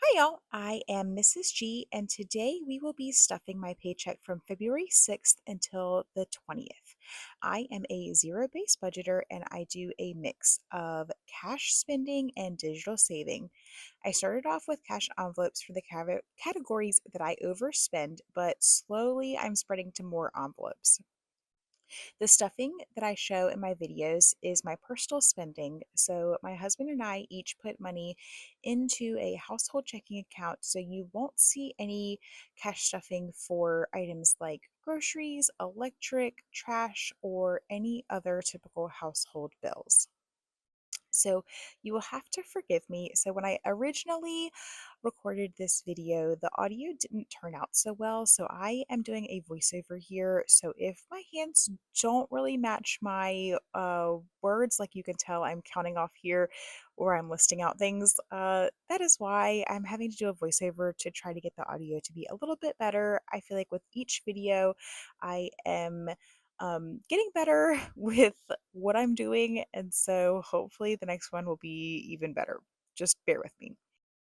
Hi, y'all. I am Mrs. G, and today we will be stuffing my paycheck from February 6th until the 20th. I am a zero based budgeter and I do a mix of cash spending and digital saving. I started off with cash envelopes for the categories that I overspend, but slowly I'm spreading to more envelopes. The stuffing that I show in my videos is my personal spending. So, my husband and I each put money into a household checking account. So, you won't see any cash stuffing for items like groceries, electric, trash, or any other typical household bills. So you will have to forgive me. So when I originally recorded this video, the audio didn't turn out so well. So I am doing a voiceover here. So if my hands don't really match my words, like you can tell, I'm counting off here or I'm listing out things. That is why I'm having to do a voiceover to try to get the audio to be a little bit better. I feel like with each video, I am getting better with what I'm doing. And so hopefully the next one will be even better. Just bear with me.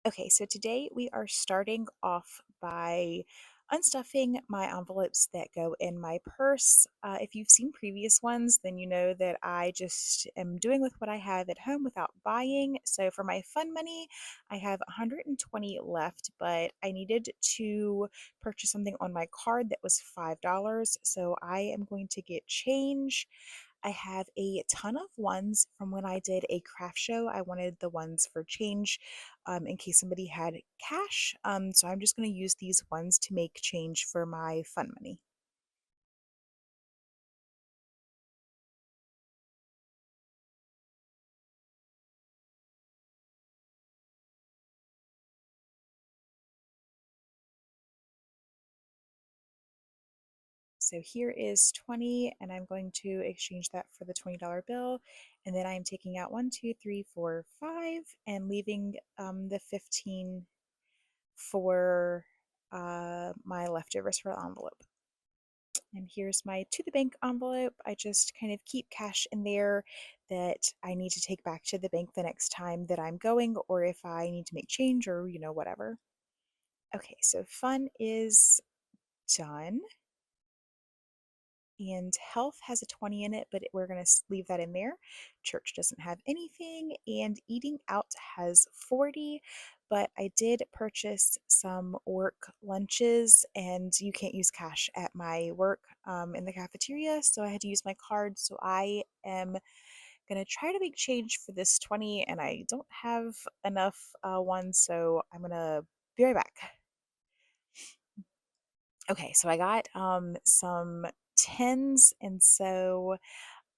Okay, so today we are starting off by unstuffing my envelopes that go in my purse. If you've seen previous ones, then you know that I just am doing with what I have at home without buying. So for my fun money, I have 120 left, but I needed to purchase something on my card that was $5. So I am going to get change. I have a ton of ones from when I did a craft show. I wanted the ones for change in case somebody had cash. So I'm just going to use these ones to make change for my fun money. So here is 20, and I'm going to exchange that for the $20 bill. And then I'm taking out 1, 2, 3, 4, 5, and leaving the 15 for my leftovers for the envelope. And here's my to the bank envelope. I just kind of keep cash in there that I need to take back to the bank the next time that I'm going, or if I need to make change or, whatever. Okay, so fun is done. And health has a 20 in it, but we're going to leave that in there. Church doesn't have anything, and eating out has 40. But I did purchase some work lunches, and you can't use cash at my work in the cafeteria, so I had to use my card. So I am going to try to make change for this 20, and I don't have enough ones, so I'm going to be right back. Okay, so I got some tens, and so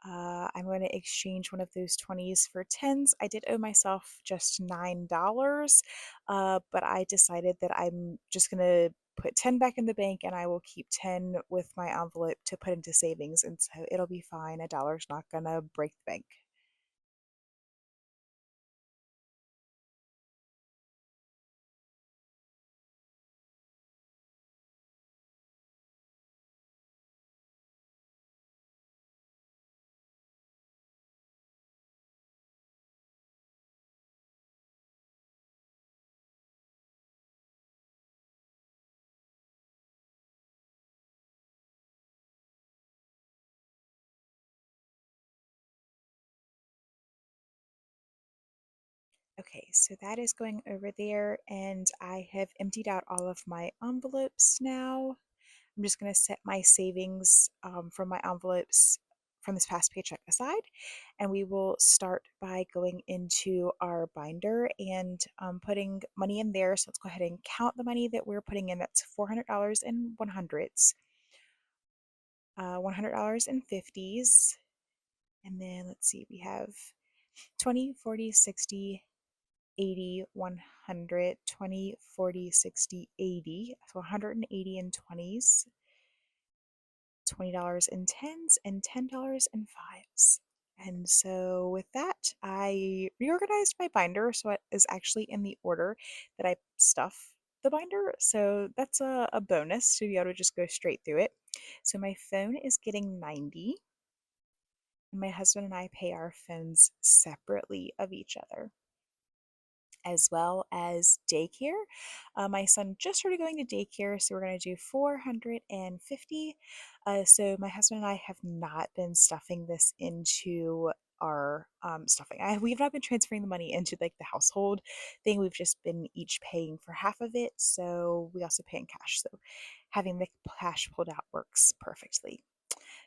I'm going to exchange one of those 20s for tens. I did owe myself just $9, but I decided that I'm just going to put 10 back in the bank and I will keep 10 with my envelope to put into savings, and so it'll be fine. A dollar's not going to break the bank. Okay, so that is going over there, and I have emptied out all of my envelopes now. I'm just going to set my savings from my envelopes from this past paycheck aside, and we will start by going into our binder and putting money in there. So let's go ahead and count the money that we're putting in. That's $400 in 100s, $100 in 50s, and then let's see, we have 20, 40, 60, 80, 100, 20, 40, 60, 80. So 180 in 20s, $20 in tens, and $10 in fives. And so with that, I reorganized my binder so it is actually in the order that I stuff the binder. So that's a bonus to be able to just go straight through it. So my phone is getting 90, and my husband and I pay our phones separately of each other. as well as daycare. My son just started going to daycare, so we're going to do 450. So my husband and I have not been stuffing this into our stuffing. We've not been transferring the money into like the household thing. We've just been each paying for half of it. So we also pay in cash. So having the cash pulled out works perfectly.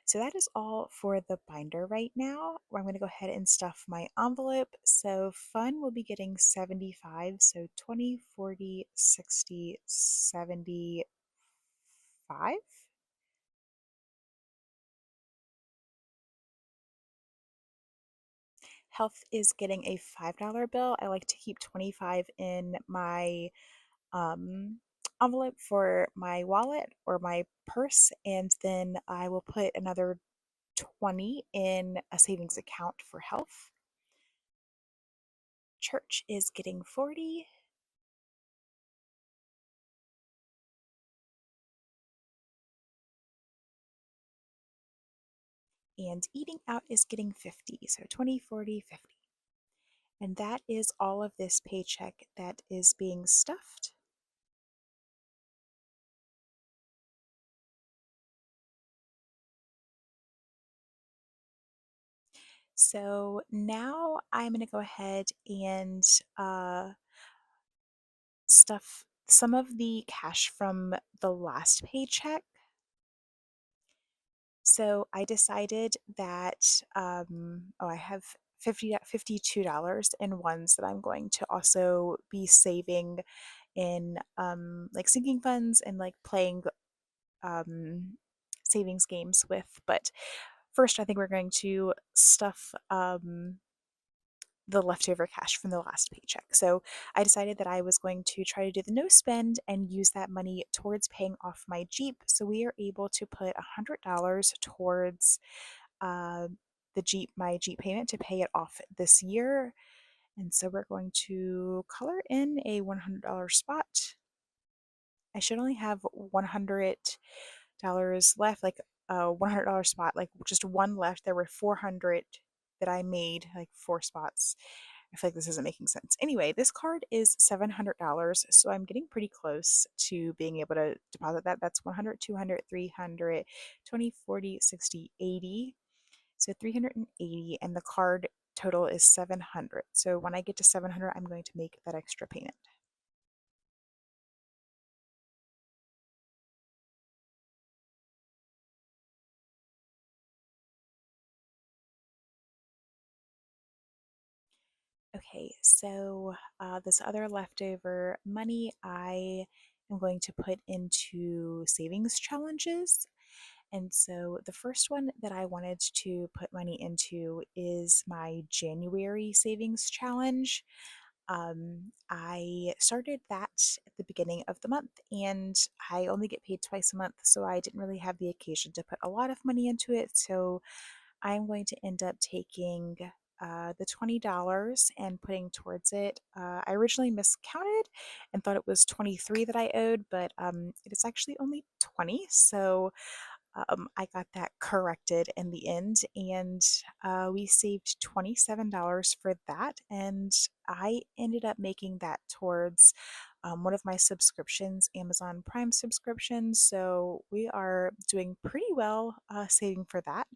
So that is all for the binder right now. I'm going to go ahead and stuff my envelope. So fun will be getting 75. So 20, 40, 60, 75. Health is getting a $5 bill. I like to keep 25 in my um, envelope for my wallet or my purse, and then I will put another 20 in a savings account for health. Church is getting 40. And eating out is getting 50. So 20, 40, 50. And that is all of this paycheck that is being stuffed. So now I'm going to go ahead and stuff some of the cash from the last paycheck. So I decided that, I have $52 in ones that I'm going to also be saving in like sinking funds and like playing um, savings games with. But first, I think we're going to stuff the leftover cash from the last paycheck. So I decided that I was going to try to do the no spend and use that money towards paying off my Jeep. So we are able to put $100 towards uh, my Jeep payment to pay it off this year. And so we're going to color in a $100 spot. I should only have $100 left, like a $100 spot, like just one left. There were 400 that I made, like four spots. I feel like this isn't making sense. Anyway, this card is $700, so I'm getting pretty close to being able to deposit that. That's 100, 200, 300, 20, 40, 60, 80. So 380, and the card total is 700. So when I get to 700, I'm going to make that extra payment. Okay, so this other leftover money I am going to put into savings challenges. And so the first one that I wanted to put money into is my January savings challenge. I started that at the beginning of the month, and I only get paid twice a month, so I didn't really have the occasion to put a lot of money into it. So I'm going to end up taking the $20 and putting towards it. I originally miscounted and thought it was 23 that I owed, but it is actually only 20. So I got that corrected in the end, and we saved $27 for that. And I ended up making that towards one of my subscriptions, Amazon Prime subscriptions. So we are doing pretty well saving for that.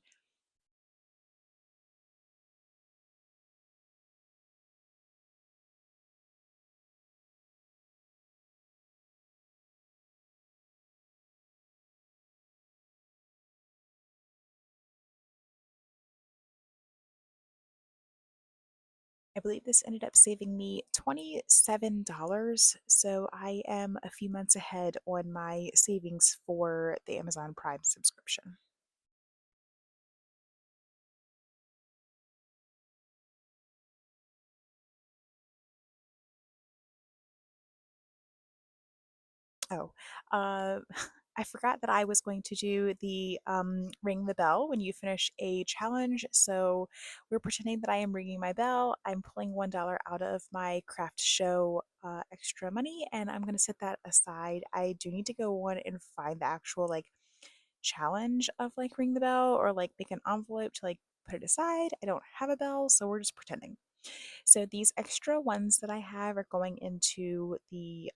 I believe this ended up saving me $27. So I am a few months ahead on my savings for the Amazon Prime subscription. Oh, uh, I forgot that I was going to do the ring the bell when you finish a challenge. So we're pretending that I am ringing my bell. I'm pulling $1 out of my craft show extra money, and I'm going to set that aside. I do need to go on and find the actual like challenge of like ring the bell or like make an envelope to like put it aside. I don't have a bell, so we're just pretending. So these extra ones that I have are going into the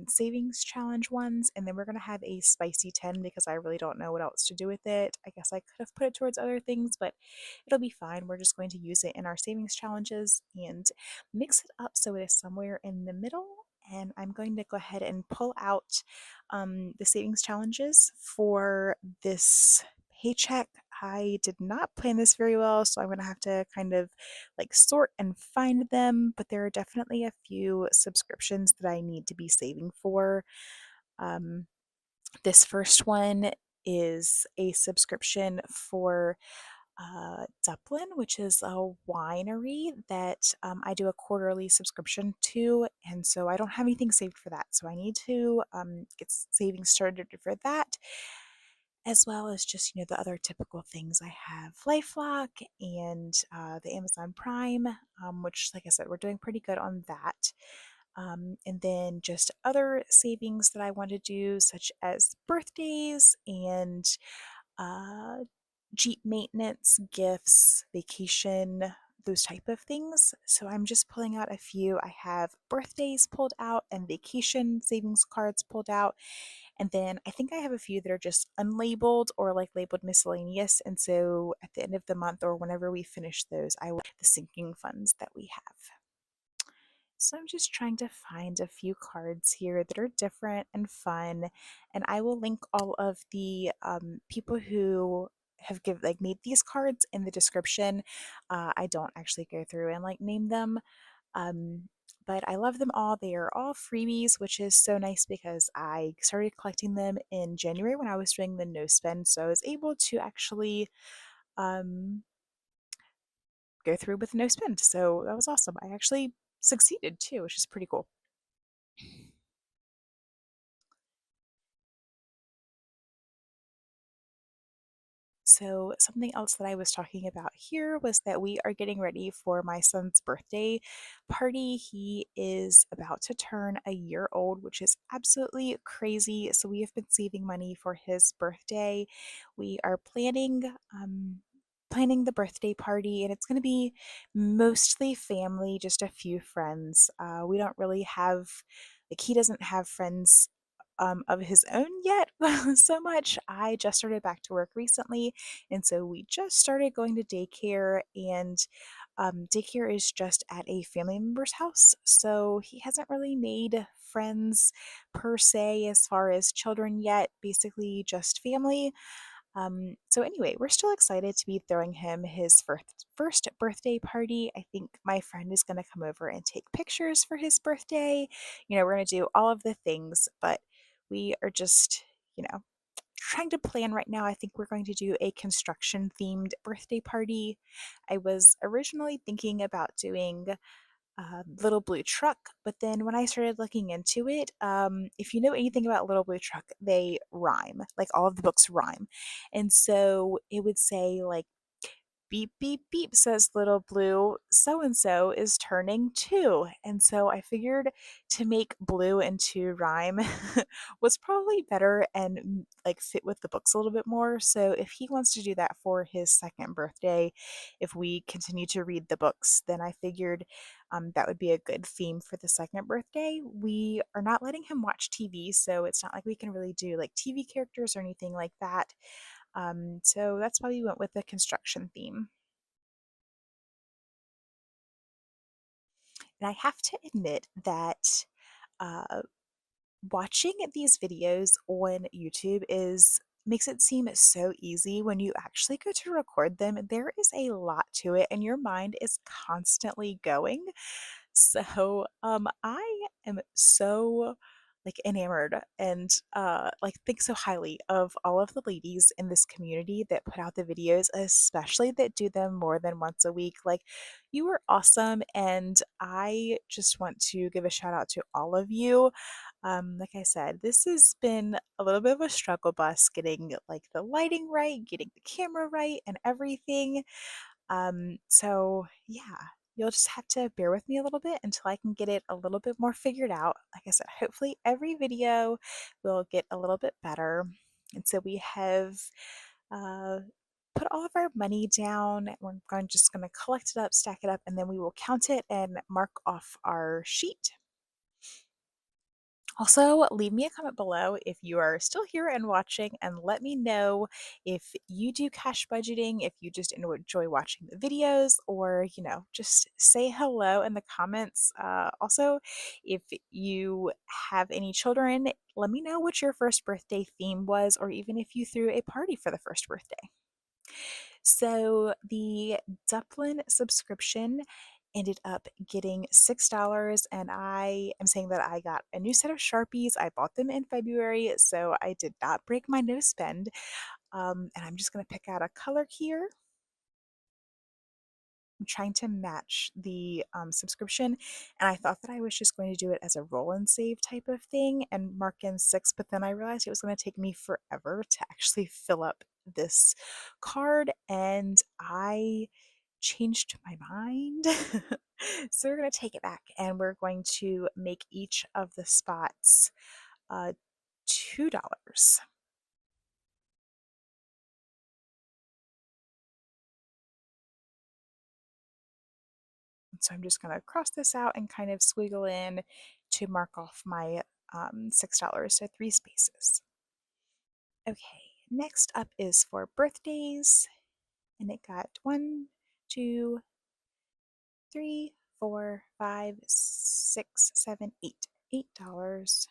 savings challenge ones, and then we're going to have a spicy 10 because I really don't know what else to do with it. I guess I could have put it towards other things, but it'll be fine. We're just going to use it in our savings challenges and mix it up so it is somewhere in the middle. And I'm going to go ahead and pull out the savings challenges for this paycheck. I did not plan this very well, so I'm going to have to kind of like sort and find them, but there are definitely a few subscriptions that I need to be saving for. Um, this first one is a subscription for Dublin, which is a winery that I do a quarterly subscription to, and so I don't have anything saved for that. So I need to get savings started for that, as well as just the other typical things. I have LifeLock and the Amazon Prime, which, like I said, we're doing pretty good on that. And then just other savings that I want to do, such as birthdays and uh, Jeep maintenance, gifts, vacation, those type of things. So I'm just pulling out a few. I have birthdays pulled out and vacation savings cards pulled out. And then I think I have a few that are just unlabeled or like labeled miscellaneous. And so at the end of the month or whenever we finish those, I will the sinking funds that we have. So I'm just trying to find a few cards here that are different and fun, and I will link all of the people who have made these cards in the description. I don't actually go through and like name them, um, but I love them all. They are all freebies, which is so nice because I started collecting them in January when I was doing the no spend, so I was able to actually um, go through with no spend. So that was awesome. I actually succeeded too, which is pretty cool. So, something else that I was talking about here was that we are getting ready for my son's birthday party. He is about to turn a year old, which is absolutely crazy. So, we have been saving money for his birthday. We are planning the birthday party, and it's going to be mostly family, just a few friends. We don't really have like he doesn't have friends of his own yet so much. I just started back to work recently, and so we just started going to daycare, and daycare is just at a family member's house. So he hasn't really made friends per se as far as children yet, basically just family. So anyway, we're still excited to be throwing him his first birthday party. I think my friend is going to come over and take pictures for his birthday. We're going to do all of the things, but we are just, trying to plan right now. I think we're going to do a construction themed birthday party. I was originally thinking about doing Little Blue Truck, but then when I started looking into it, if you know anything about Little Blue Truck, they rhyme. Like all of the books rhyme. And so it would say, like, beep, beep, beep, says Little Blue, so and so is turning 2. And so I figured to make blue into rhyme was probably better and like fit with the books a little bit more. So if he wants to do that for his second birthday, if we continue to read the books, then I figured that would be a good theme for the second birthday. We are not letting him watch TV, so it's not like we can really do like TV characters or anything like that. So that's why we went with the construction theme. And I have to admit that uh, watching these videos on YouTube is makes it seem so easy when you actually go to record them. There is a lot to it, and your mind is constantly going. So, I am so like enamored and like think so highly of all of the ladies in this community that put out the videos, especially that do them more than once a week. Like, you are awesome, and I just want to give a shout out to all of you. Like I said, this has been a little bit of a struggle bus getting like the lighting right, getting the camera right, and everything. So yeah, you'll just have to bear with me a little bit until I can get it a little bit more figured out. Like I said, hopefully every video will get a little bit better. And so we have uh, put all of our money down. Just going to collect it up, stack it up, and then we will count it and mark off our sheet. Also, leave me a comment below if you are still here and watching, and let me know if you do cash budgeting, if you just enjoy watching the videos, or just say hello in the comments. Also, if you have any children, let me know what your first birthday theme was, or even if you threw a party for the first birthday. So the Duplin subscription ended up getting $6, and I am saying that I got a new set of Sharpies. I bought them in February, so I did not break my no spend. And I'm just going to pick out a color here. I'm trying to match the subscription, and I thought that I was just going to do it as a roll and save type of thing and mark in 6, but then I realized it was going to take me forever to actually fill up this card, and I changed my mind. So we're going to take it back, and we're going to make each of the spots $2. So I'm just going to cross this out and kind of squiggle in to mark off my $6, so 3 spaces. Okay, next up is for birthdays, and it got 1, 2, 3, 4, 5, 6, 7, 8. $8.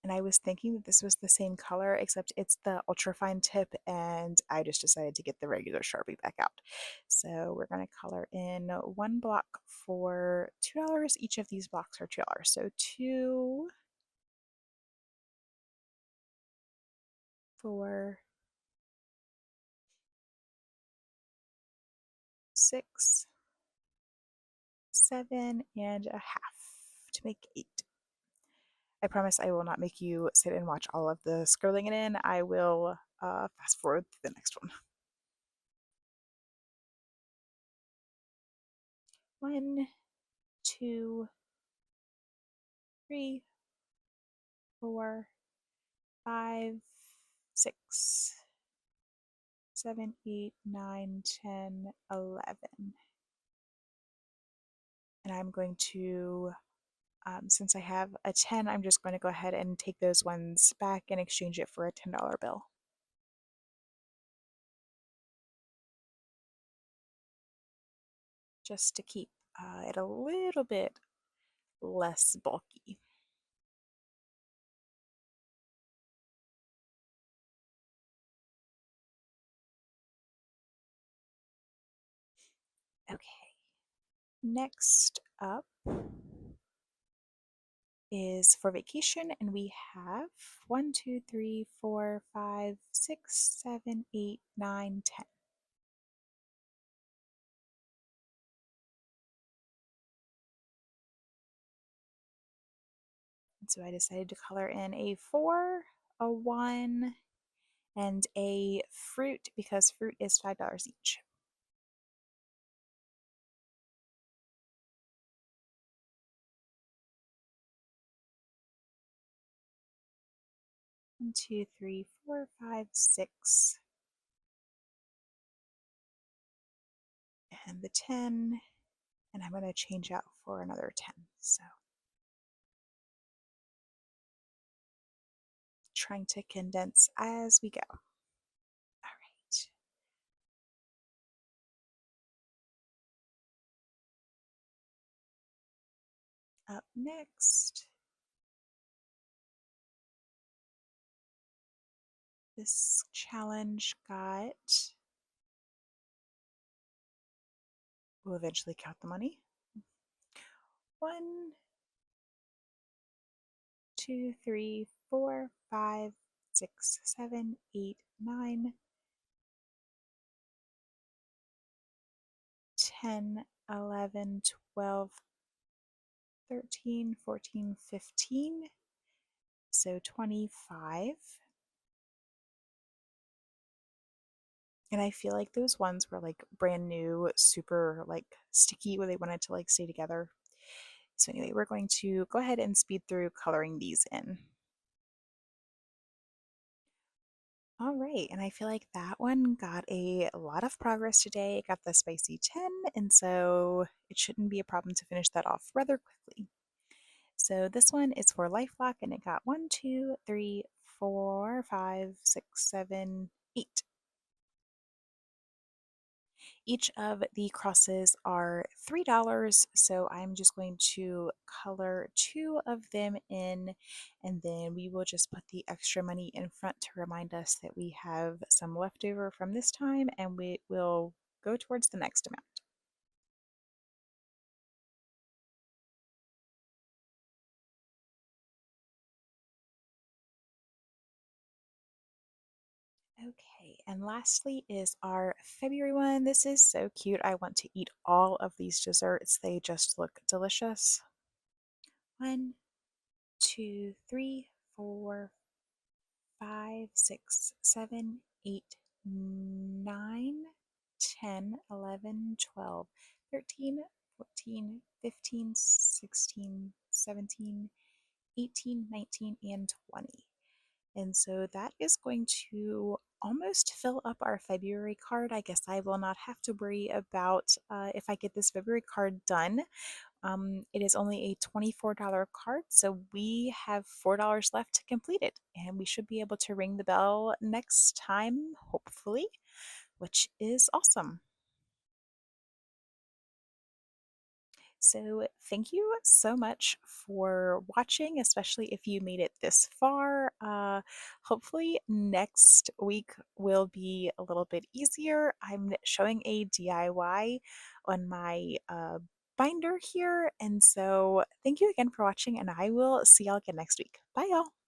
And I was thinking that this was the same color, except it's the ultrafine tip, and I just decided to get the regular Sharpie back out. So we're going to color in 1 block for $2. Each of these blocks are $2. So 2, 4, 6, 7 and a half to make 8. I promise I will not make you sit and watch all of the scrolling it in. I will fast forward to the next one. 1, 2, 3, 4, 5, 6, 7, 8, 9, 10, 11. And I'm going to, since I have a 10, I'm just going to go ahead and take those ones back and exchange it for a $10 bill. Just to keep it a little bit less bulky. Okay, next up is for vacation, and we have 1, 2, 3, 4, 5, 6, 7, 8, 9, 10. And so I decided to color in a 4, a 1, and a fruit, because fruit is $5 each. 1, 2, 3, 4, 5, 6. And the 10, and I'm going to change out for another 10. So trying to condense as we go. All right. Up next, this challenge got, we'll eventually count the money. 1, 2, 3, 4, 5, 6, 7, 8, 9, 10, 11, 12, 13, 14, 15. So 25. And I feel like those ones were like brand new, super like sticky, where they wanted to like stay together. So anyway, we're going to go ahead and speed through coloring these in. All right, and I feel like that one got a lot of progress today. It got the spicy 10, and so it shouldn't be a problem to finish that off rather quickly. So this one is for life lock, and it got 1, 2, 3, 4, 5, 6, 7, 8. Each of the crosses are $3, so I'm just going to color two of them in, and then we will just put the extra money in front to remind us that we have some left over from this time, and we will go towards the next amount. Okay, and lastly is our February one. This is so cute. I want to eat all of these desserts. They just look delicious. 1, 2, 3, 4, 5, 6, 7, 8, 9, 10, 11, 12, 13, 14, 15, 16, 17, 18, 19, and 20. And so that is going to almost fill up our February card. I guess I will not have to worry about if I get this February card done. It is only a $24 card, so we have $4 left to complete it, and we should be able to ring the bell next time, hopefully, which is awesome. So, thank you so much for watching, especially if you made it this far. Hopefully, next week will be a little bit easier. I'm showing a DIY on my binder here. And so, thank you again for watching, and I will see y'all again next week. Bye, y'all.